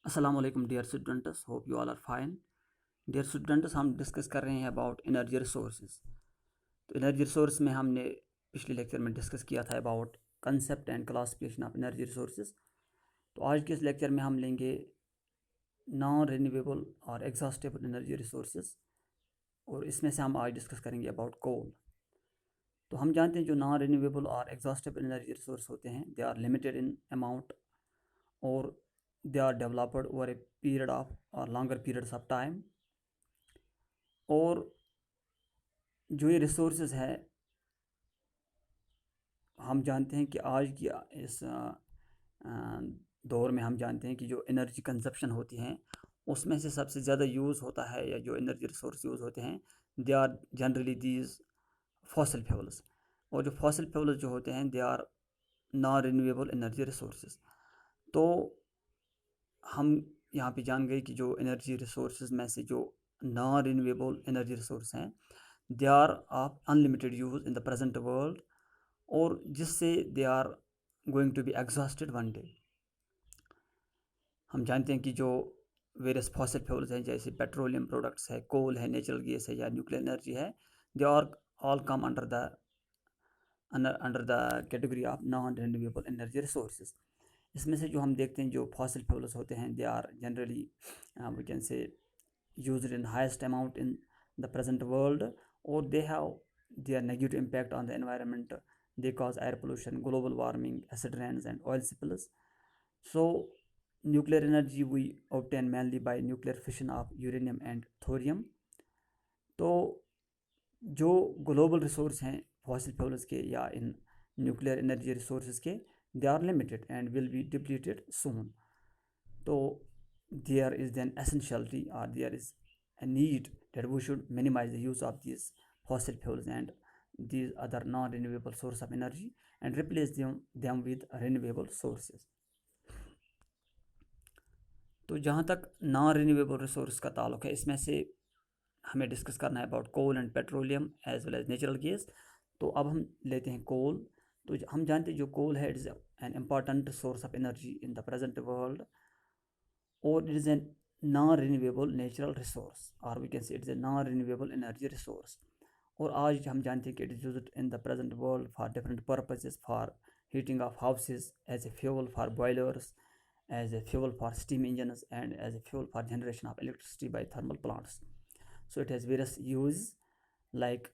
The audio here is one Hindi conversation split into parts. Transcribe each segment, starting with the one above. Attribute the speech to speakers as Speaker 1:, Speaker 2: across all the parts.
Speaker 1: Assalamualaikum dear students, hope you all are fine. Dear students, हम डिस्कस कर रहे हैं अबाउट एनर्जी रिसोर्सेज। तो एनर्जी रिसोर्स में हमने पिछले लेक्चर में डिस्कस किया था about concept and classification of energy resources. तो आज के इस लेक्चर में हम लेंगे नॉन रिन्यूएबल और एग्जॉस्टेबल एनर्जी रिसोर्सेज, और इसमें से हम आज डिस्कस करेंगे अबाउट कोल। तो हम जानते हैं जो नॉन रिन्यूएबल और एग्जॉस्टेबल एनर्जी रिसोर्स होते हैं, they are limited in amount और they are developed over a period of or longer periods of time। और जो ये रिसोर्सेज है, हम जानते हैं कि आज की इस दौर में हम जानते हैं कि जो एनर्जी कंजप्शन होती हैं उसमें से सबसे ज़्यादा यूज़ होता है, या जो एनर्जी रिसोर्स यूज़ होते हैं, they are generally these fossil fuels. और जो फॉसिल फ्यूल्स जो होते हैं, they are non renewable energy resources. तो हम यहाँ पे जान गए कि जो एनर्जी रिसोर्सेज में से जो नॉन रिन्यूएबल एनर्जी रिसोर्स हैं, they are of unlimited use in the present world, और जिससे they are going to be exhausted one day. हम जानते हैं कि जो वेरियस फॉसिल फ्यूल्स हैं, जैसे पेट्रोलियम प्रोडक्ट्स है, कोल है, नेचुरल गैस है, या न्यूक्लियर एनर्जी है, they are all come under the category of non renewable energy resources. इसमें से जो हम देखते हैं जो फॉसिल फ्यूल्स होते हैं, they are generally we can say used in highest amount in the present world, और they have their negative impact on the environment. They cause air pollution, global warming, acid rains and oil spills. So nuclear energy we obtain mainly by nuclear fission of uranium and thorium. तो जो ग्लोबल रिसोर्स हैं फॉसिल फ्यूल्स के या इन न्यूक्लियर एनर्जी रिसोर्सेज के, they are limited and will be depleted soon. So there is an essentiality, or there is a need that we should minimize the use of these fossil fuels and these other non-renewable source of energy and replace them with renewable sources. तो जहाँ तक नॉन रिन्यूएबल रिसोर्स का ताल्लुक है, इसमें से हमें डिस्कस करना है about coal and petroleum as well as natural gas. तो अब हम लेते हैं कोल। तो हम जानते हैं जो कोल है, it is an important source of energy in the present world, और it is an non renewable natural resource, और we can say it is a non renewable energy resource. और आज हम जानते हैं कि it is used in the present world for different purposes, for heating of houses, as a fuel for boilers, as a fuel for steam engines, and as a fuel for generation of electricity by thermal plants. So it has various use, like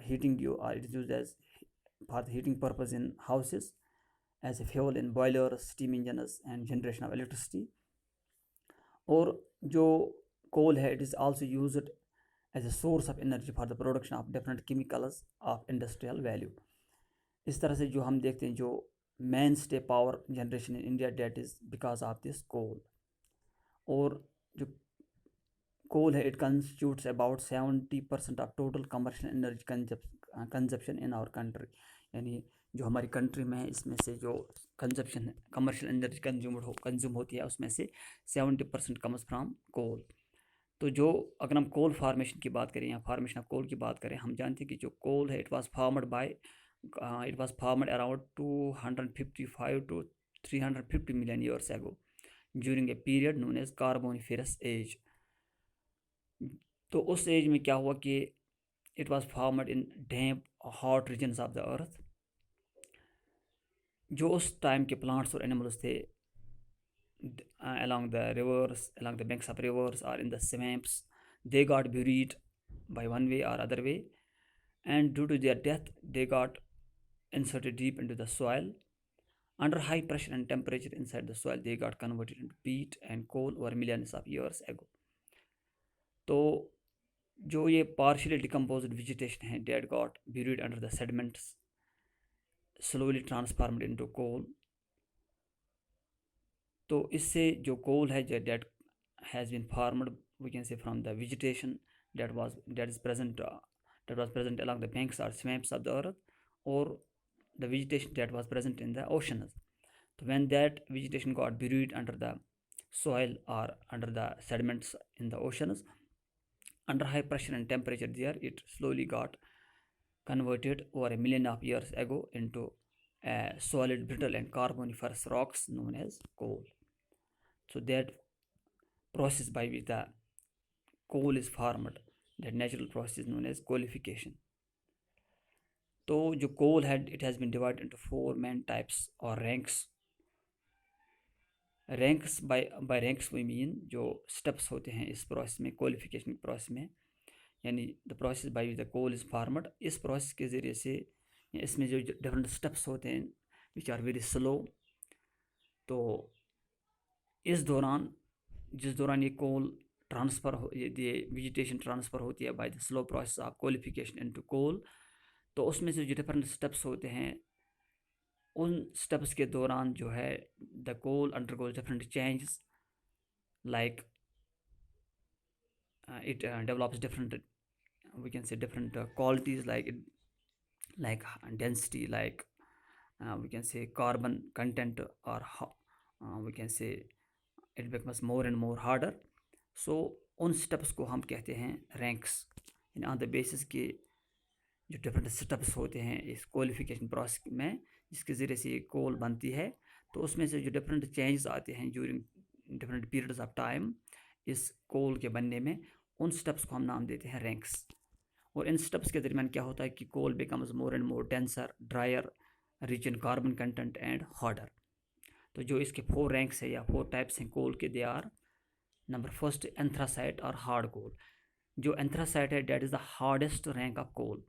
Speaker 1: heating you, or it is used as for the heating purpose in houses, as a fuel in boilers, steam engines, and generation of electricity. और जो coal है, it is also used as a source of energy for the production of different chemicals of industrial value. इस तरह से जो हम देखते हैं जो mainstay power generation in India, that is because of this coal. और जो कोल है, it constitutes about 70% of total commercial energy consumption in our country. यानी जो हमारी कंट्री में है, इसमें से जो कंजप्शन है, कमर्शियल एनर्जी कंज्यूम होती है, उसमें से 70% कम्स फ्राम कोल। तो जो अगर हम कोल फार्मेशन की बात करें या फार्मेशन ऑफ कोल की बात करें, हम जानते हैं कि जो कोल है, it was formed around 255 to 350 million years ago during a period known as Carboniferous age। तो उस एज में क्या हुआ कि it was formed in damp hot regions of the earth। जो उस टाइम के प्लांट्स और एनिमल्स थे along the rivers, along the banks of rivers or in the swamps, they got buried by one way or other way, and due to their death they got inserted deep into the soil. Under high pressure and temperature inside the soil, they got converted into peat and coal over millions of years ago। तो जो ये partially decomposed vegetation है, that got buried under the sediments, slowly transformed into coal। तो इससे जो coal है, that has been formed, we can say, from the vegetation that was present along the banks or swamps of the earth, or the vegetation that was present in the oceans. So when that vegetation got buried under the soil or under the sediments in the oceans, under high pressure and temperature there, it slowly got converted over a million of years ago into solid, brittle and carboniferous rocks known as coal। So that process by which the coal is formed, that natural process is known as coalification. तो जो कोल है it has been divided into 4 main types और ranks. Ranks by ranks we mean जो स्टेप्स होते हैं इस प्रोसेस में, क्वालिफिकेशन प्रोसेस में, यानी the process by the coal is formed. इस प्रोसेस के ज़रिए से इसमें जो डिफरेंट स्टेप्स होते हैं विच आर वेरी स्लो. तो इस दौरान जिस दौरान ये कोल ट्रांसफ़र हो, ये वेजिटेशन ट्रांसफ़र होती है by the slow process of qualification into coal, तो उसमें से जो डिफरेंट स्टेप्स होते हैं उन स्टेप्स के दौरान जो है the coal undergoes different changes, like it develops different, we can say different qualities, like density, like we can say carbon content, or we can say it becomes more and more harder. So उन स्टेप्स को हम कहते हैं ranks. In on the basis के जो डिफरेंट स्टेप्स होते हैं इस क्वालिफिकेशन प्रोसेस में जिसके ज़रिए से ये कोल बनती है, तो उसमें से जो डिफरेंट चेंजेस आते हैं during different periods of time इस कोल के बनने में, उन स्टेप्स को हम नाम देते हैं रैंक्स. और इन स्टेप्स के दरमियान क्या होता है कि coal becomes more and more denser, drier, rich in carbon content and harder. तो जो इसके 4 रैंक्स है या 4 टाइप्स हैं कोल के, they are number first anthracite और हार्ड कोल. जो एंथ्रासाइट है that is the hardest rank of coal.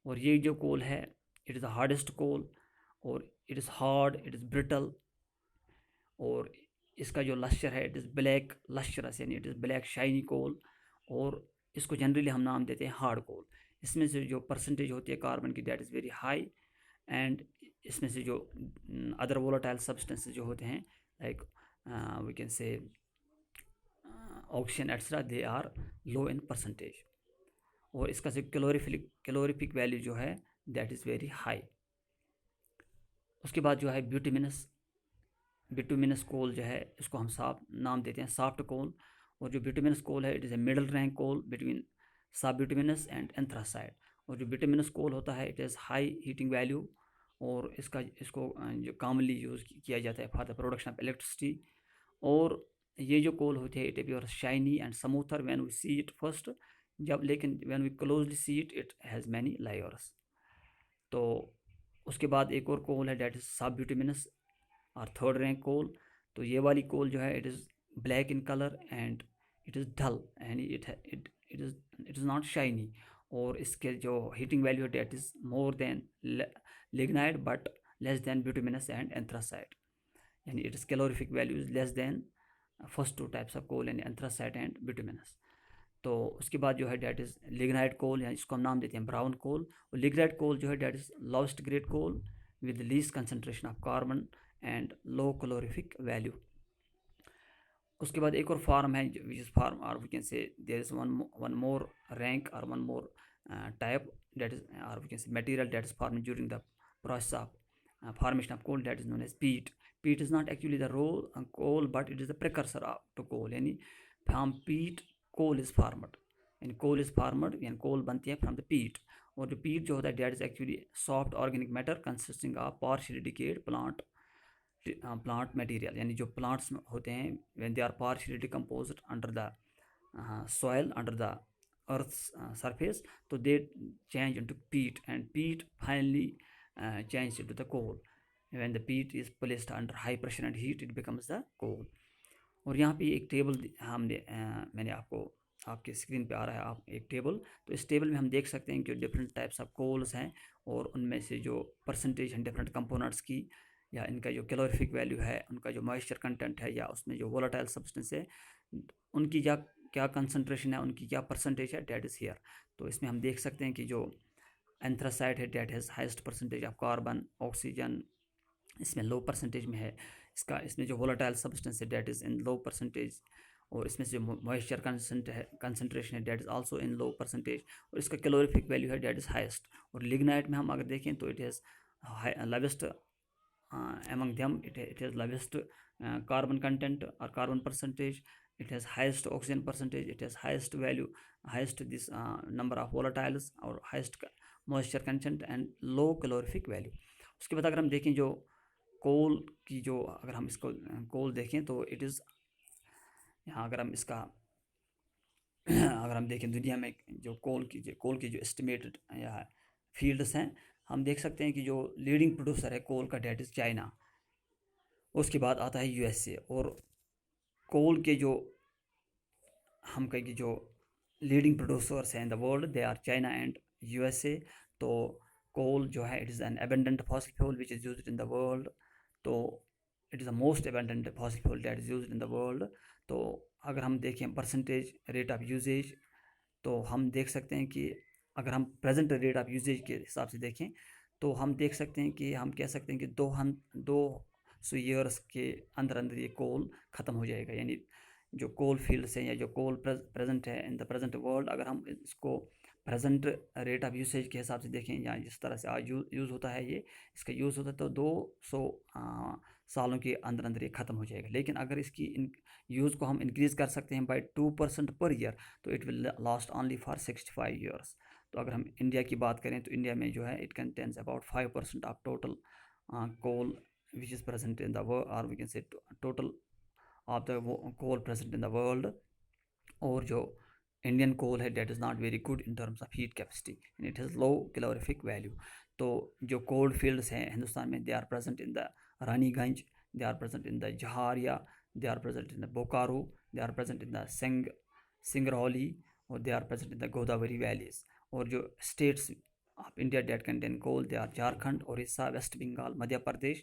Speaker 1: और ये जो कोल है it is the hardest coal, और it is hard, it is brittle, और इसका जो लश्चर है इट इज़ ब्लैक लश्चरस, यानी it is black shiny coal. और इसको जनरली हम नाम देते हैं हार्ड कोल. इसमें से जो परसेंटेज होती है कार्बन की that is very high, and इसमें से जो अदर वोलेटाइल सब्सटेंसेस जो होते हैं like we can say oxygen etcetera, they are low in percentage. और इसका जो कैलोरीफिक वैल्यू जो है दैट इज़ वेरी हाई. उसके बाद जो है बिटुमिनस कोल जो है इसको हम नाम देते हैं सॉफ्ट कोल. और जो बिटुमिनस कोल है it is a middle rank coal between sub bituminous and anthracite. और जो बिटुमिनस कोल होता है it is high heating value, और इसको जो कॉमनली यूज़ किया जाता है for the production of electricity. और ये जो कोल होती है it appear shiny and smoother when we see it first, लेकिन when we closely see it it has many layers. तो उसके बाद एक और कोल है डेट इज़ सब बिटुमिनस और थर्ड रैंक कोल. तो ये वाली कोल जो है it is black in colour and it is dull, यानी इट इज़ नॉट शाइनी. और इसके जो हीटिंग वैल्यू है that is more than lignite but less than bituminous and anthracite, यानी it is calorific value is less than first 2 types of coal, यानी एंथ्रासाइड एंड बिटुमिनस. तो उसके बाद जो है डेट इज़ लिग्नाइट कोल, या इसको हम नाम देते हैं ब्राउन कोल. और लिग्नाइट कोल जो है that is lowest grade coal with least concentration of carbon and low calorific value. उसके बाद एक और फार्म है विच इज़ फार्म, और we can say there is one more rank और one more type that is, और we can say material that is form during the process of formation of coal that is known as peat. Peat is not actually the raw coal but it is the precursor to coal. यानी from peat coal is formed, यानी coal is formed यानी coal बनती है from the peat. और जो peat जो होता है that is actually soft organic matter consisting of partially decayed plant material, यानी जो plants होते हैं when they are partially decomposed under the soil, under the earth's surface, so they change into peat, and peat finally change into the coal. When the peat is placed under high pressure and heat it becomes the coal. और यहाँ पे एक टेबल मैंने आपके स्क्रीन पे आ रहा है आप एक टेबल. तो इस टेबल में हम देख सकते हैं कि डिफरेंट टाइप्स ऑफ कोल्स हैं और उनमें से जो परसेंटेज हैं डिफरेंट कंपोनेंट्स की, या इनका जो कैलोरीफिक वैल्यू है, उनका जो मॉइस्चर कंटेंट है, या उसमें जो वोलेटाइल सब्सटेंस है उनकी क्या कंसनट्रेशन है, उनकी क्या परसेंटेज है, डेट इज़ हियर. तो इसमें हम देख सकते हैं कि जो एंथ्रासाइड है that has highest percentage of carbon, oxygen इसमें लो परसेंटेज में है. इसमें जो वोलेटाइल सब्सटेंस है that is in low percentage, और इसमें से जो मॉइस्चर कंसनट्रेशन है that is also in low percentage, और इसका कैलोरीफिक वैल्यू है डेट इज़ हाइस्ट. और लिग्नाइट में हम अगर देखें तो it has lowest among them, it has lowest carbon content or carbon percentage, it has highest oxygen percentage, it has highest value, highest this number of volatiles और highest moisture content and low calorific value. उसके बाद अगर हम देखें जो कोल की जो अगर हम इसको कोल देखें तो इट इज़ यहाँ अगर हम इसका अगर हम देखें दुनिया में जो कोल की जो एस्टिमेटेड या फील्ड्स हैं, हम देख सकते हैं कि जो लीडिंग प्रोड्यूसर है कोल का, डेट इज़ चाइना। उसके बाद आता है यूएसए। और कोल के जो हम कहें कि जो लीडिंग प्रोड्यूसर्स हैं in the world, they are China and USA. तो कोल जो है it is an abundant fossil fuel which is used in the world. तो it is the most abundant fossil fuel that is used in the world. तो अगर हम देखें परसेंटेज रेट ऑफ यूजेज, तो हम देख सकते हैं कि अगर हम प्रेजेंट रेट ऑफ यूजेज के हिसाब से देखें तो हम देख सकते हैं कि हम कह सकते हैं कि 200 ईयर्स के अंदर अंदर ये कोल ख़त्म हो जाएगा। यानी जो कोल फील्ड्स हैं या जो कोल प्रेजेंट है इन द प्रेजेंट वर्ल्ड, अगर हम इसको प्रेजेंट रेट ऑफ यूसेज के हिसाब से देखें या जिस तरह से आज यूज़ होता है, ये इसका यूज़ होता है, तो 200 सालों के अंदर अंदर ये ख़त्म हो जाएगा। लेकिन अगर इसकी यूज़ को हम इंक्रीज़ कर सकते हैं बाय 2% पर ईयर, तो it will last only for 65 years. तो अगर हम इंडिया की बात करें तो इंडिया में जो है it contains about 5% of total coal which is present in the world, और we can say total of the coal present in the world. और जो इंडियन कोल है that is not very good in terms of heat capacity and it has low calorific value. तो जो कोल फील्ड्स हैं हिंदुस्तान में, they are present in the Raniganj, they are present in the Jharia, they are present in the Bokaro, they are present in the Singrauli, और they are present in the Godavari valleys. और जो states of India that contain coal, they are Jharkhand, Orissa, West Bengal, Madhya Pradesh,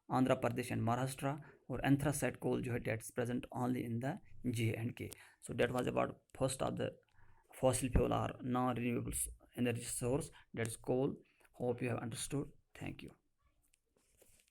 Speaker 1: Andhra Pradesh and Maharashtra. और एंथ्रासाइट कोल जो है that is present only in the J&K. So that was about first of the fossil fuel or non-renewable energy source, that is coal. Hope you have understood. Thank you.